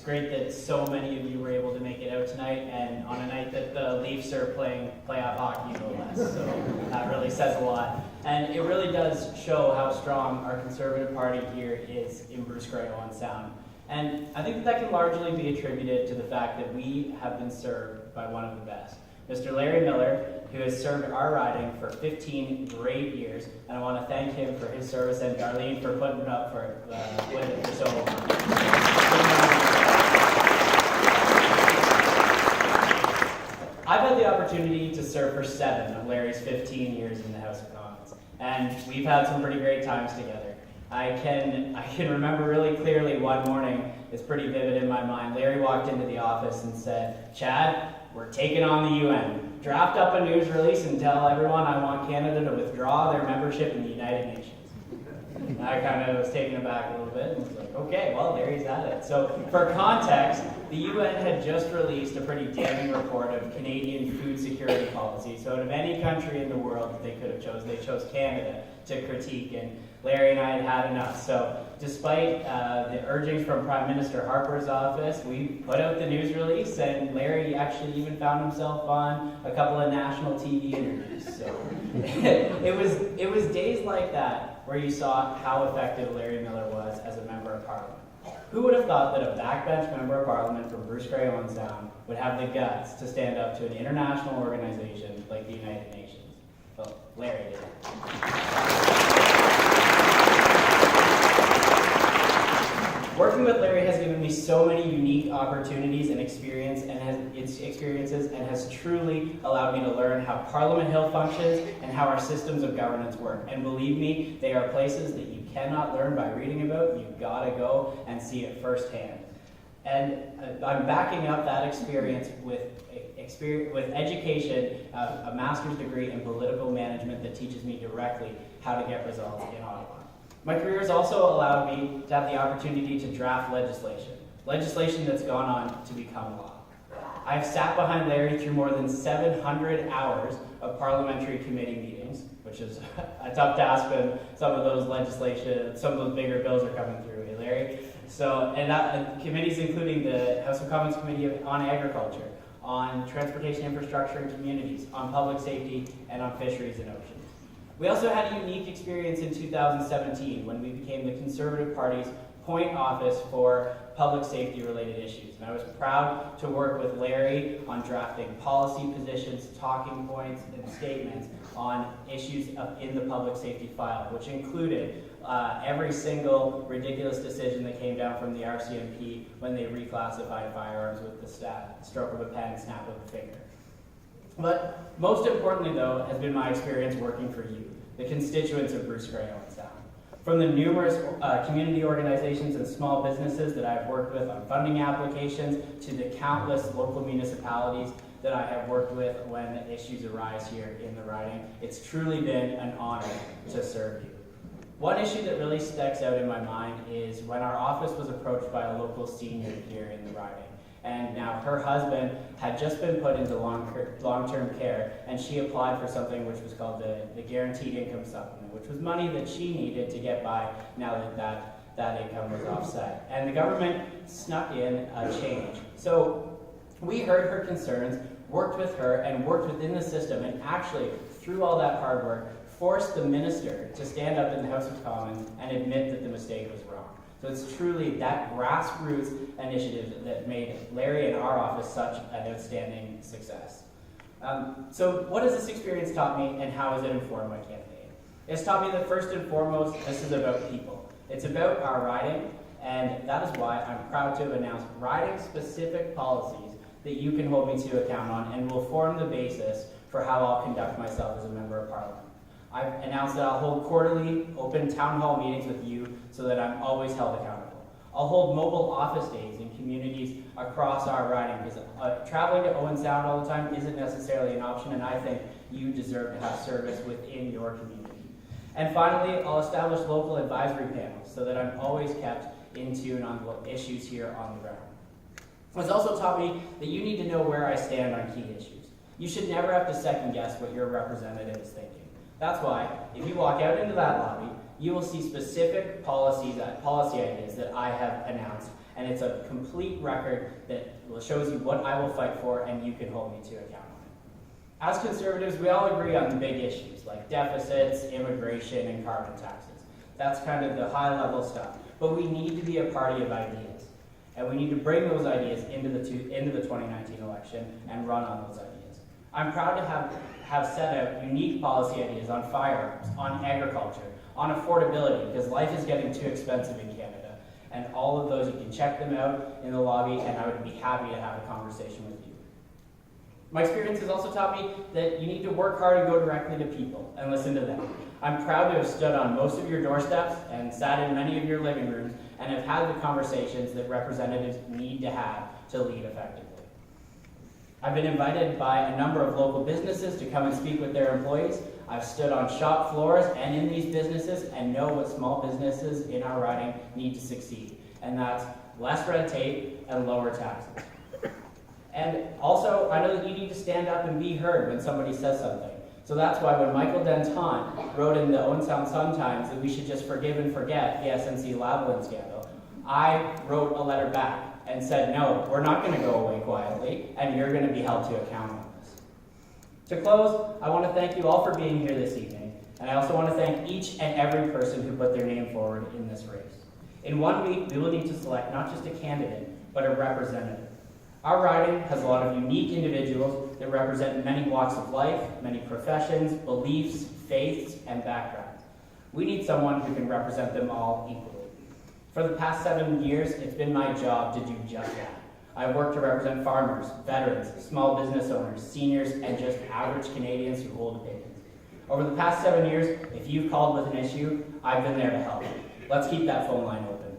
it's great that so many of you were able to make it out tonight, and on a night that the Leafs are playing playoff hockey, no less. So that really says a lot. And it really does show how strong our Conservative Party here is in Bruce Grey, Owen Sound. And I think that can largely be attributed to the fact that we have been served by one of the best. Mr. Larry Miller, who has served our riding for 15 great years, and I want to thank him for his service, and Darlene for putting up with it for so long. I've had the opportunity to serve for 7 of Larry's 15 years in the House of Commons, and we've had some pretty great times together. I can remember really clearly one morning, it's pretty vivid in my mind. Larry walked into the office and said, "Chad, we're taking on the UN. Draft up a news release and tell everyone I want Canada to withdraw their membership in the United Nations." And I kind of was taken aback a little bit and was like, okay, well, there he's at it. So for context, the UN had just released a pretty damning report of Canadian food security policy. So out of any country in the world that they could have chosen, they chose Canada to critique, and Larry and I had enough. So despite the urgings from Prime Minister Harper's office, we put out the news release, and Larry actually even found himself on a couple of national TV interviews. So it was days like that where you saw how effective Larry Miller was as a member of Parliament. Who would have thought that a backbench member of Parliament from Bruce Grey, Owen Sound would have the guts to stand up to an international organization like the United Nations? Well, Larry did. Working with Larry has given me so many unique opportunities and experiences, and has truly allowed me to learn how Parliament Hill functions and how our systems of governance work. And believe me, they are places that you cannot learn by reading about. You've got to go and see it firsthand. And I'm backing up that experience with education, a master's degree in political management that teaches me directly how to get results in Ottawa. My career has also allowed me to have the opportunity to draft legislation that's gone on to become law. I've sat behind Larry through more than 700 hours of parliamentary committee meetings, which is a tough task when some of those bigger bills are coming through, hey Larry? So, and committees including the House of Commons Committee on Agriculture, on Transportation Infrastructure and Communities, on Public Safety, and on Fisheries and Oceans. We also had a unique experience in 2017 when we became the Conservative Party's point office for public safety related issues. And I was proud to work with Larry on drafting policy positions, talking points, and statements on issues in the public safety file, which included every single ridiculous decision that came down from the RCMP when they reclassified firearms with the stroke of a pen, snap of a finger. But most importantly, though, has been my experience working for you, the constituents of Bruce Grey, Owen Sound. From the numerous community organizations and small businesses that I've worked with on funding applications to the countless local municipalities that I have worked with when issues arise here in the riding, it's truly been an honor to serve you. One issue that really sticks out in my mind is when our office was approached by a local senior here in the riding. And now her husband had just been put into long-term care, and she applied for something which was called the Guaranteed Income Supplement, which was money that she needed to get by now that income was offset. And the government snuck in a change. So we heard her concerns, worked with her, and worked within the system, and actually, through all that hard work, forced the minister to stand up in the House of Commons and admit that the mistake was wrong. So it's truly that grassroots initiative that made Larry and our office such an outstanding success. So what has this experience taught me, and how has it informed my campaign? It's taught me that first and foremost, this is about people. It's about our riding, and that is why I'm proud to announce riding-specific policies that you can hold me to account on and will form the basis for how I'll conduct myself as a member of Parliament. I've announced that I'll hold quarterly open town hall meetings with you so that I'm always held accountable. I'll hold mobile office days in communities across our riding, because traveling to Owen Sound all the time isn't necessarily an option, and I think you deserve to have service within your community. And finally, I'll establish local advisory panels so that I'm always kept in tune on issues here on the ground. It's also taught me that you need to know where I stand on key issues. You should never have to second guess what your representative is thinking. That's why, if you walk out into that lobby, you will see specific policy ideas that I have announced, and it's a complete record that shows you what I will fight for, and you can hold me to account on it. As conservatives, we all agree on the big issues like deficits, immigration, and carbon taxes. That's kind of the high-level stuff. But we need to be a party of ideas, and we need to bring those ideas into the 2019 election and run on those ideas. I'm proud to have set out unique policy ideas on firearms, on agriculture, on affordability, because life is getting too expensive in Canada. And all of those, you can check them out in the lobby, and I would be happy to have a conversation with you. My experience has also taught me that you need to work hard and go directly to people and listen to them. I'm proud to have stood on most of your doorsteps and sat in many of your living rooms and have had the conversations that representatives need to have to lead effectively. I've been invited by a number of local businesses to come and speak with their employees. I've stood on shop floors and in these businesses and know what small businesses in our riding need to succeed, and that's less red tape and lower taxes. And also, I know that you need to stand up and be heard when somebody says something. So that's why when Michael Denton wrote in the Owen Sound Sun-Times that we should just forgive and forget the SNC-Lavalin scandal, I wrote a letter back and said, no, we're not going to go away quietly, and you're going to be held to account on this. To close, I want to thank you all for being here this evening, and I also want to thank each and every person who put their name forward in this race. In 1 week, we will need to select not just a candidate, but a representative. Our riding has a lot of unique individuals that represent many walks of life, many professions, beliefs, faiths, and backgrounds. We need someone who can represent them all equally. For the past 7 years, it's been my job to do just that. I've worked to represent farmers, veterans, small business owners, seniors, and just average Canadians who hold opinions. Over the past 7 years, if you've called with an issue, I've been there to help. Let's keep that phone line open.